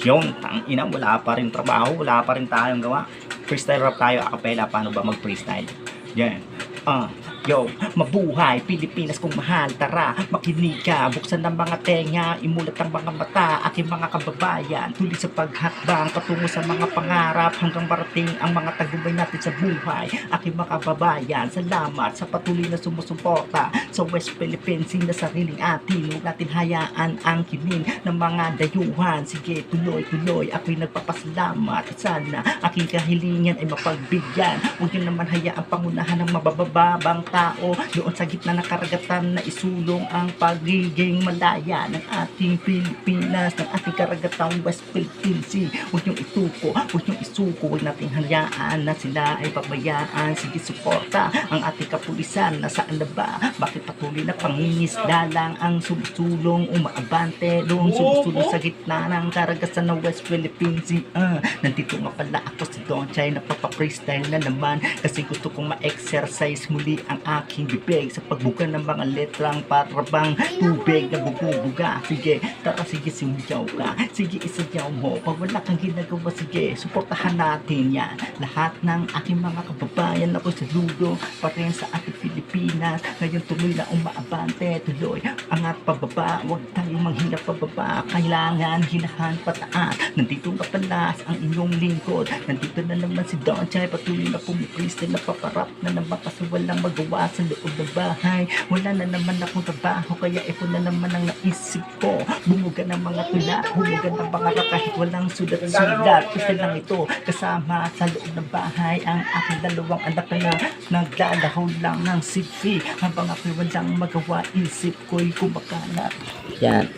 Yun, ina, wala pa rin trabaho, wala pa rin tayong gawa. Freestyle rap tayo, acapella, paano ba mag-freestyle? Yan. Yo, mabuhay, Pilipinas kung mahal, tara, makinig ka, buksan ng mga tenga, imulat ang mga mata, aking mga kababayan, tuloy sa paghakbang, patungo sa mga pangarap, hanggang marating ang mga tagumpay natin sa buhay, aking mga kababayan, salamat sa patuloy na sumusuporta, sa West Philippines, na sariling atin, huwag natin hayaan ang kining ng mga dayuhan, sige, tuloy-tuloy, ako'y nagpapasalamat, sana aking kahilingan ay mapagbigyan, huwag nyo naman hayaan pangunahan ng mabababang tao doon sa gitna ng karagatan na isulong ang pagiging malaya ng ating Pilipinas, ng ating karagatang West Philippine Sea. Huwag niyong ituko, huwag niyong isuko, huwag nating hayaan na sila ay pabayaan. Sige, suporta ang ating kapulisan na saan na ba? Bakit patuloy na pangingisda lang ang sumusulong, umaabante doon sumusulong sa gitna ng karagatan ng West Philippine Sea? Nandito nga pala ako si Don Chay, napapa-freestyle na naman kasi gusto kong ma-exercise muli ang aking bibig sa pagbuga ng mga letrang para bang tubig na bububuga. Sige, tara, sige, sumayaw ka, sige, isayaw mo, pag wala kang ginagawa, sige, suportahan natin yan. Lahat ng aking mga kababayan ako sa ludo pa rin sa ating Pilipinas, ngayon tuloy na umaabante, tuloy angat pababa, huwag tayong manghina pababa, kailangan hinahan pataas. Nandito nga pala ang inyong lingkod, nandito na naman si Don Chay, patuloy na pumipristin, napaparap na naman kasi walang magawa sa loob ng bahay. Wala na naman akong trabaho, kaya ito na naman ang naisip ko, bumuga ng mga tula, humuga ng pangarap kahit walang sulat-sulat. Kasi lang ito, kasama sa loob ng bahay ang aking dalawang anak na naglalaro lang ng sipi, habang ako'y walang magawa, isip ko'y kumakalat. Yan.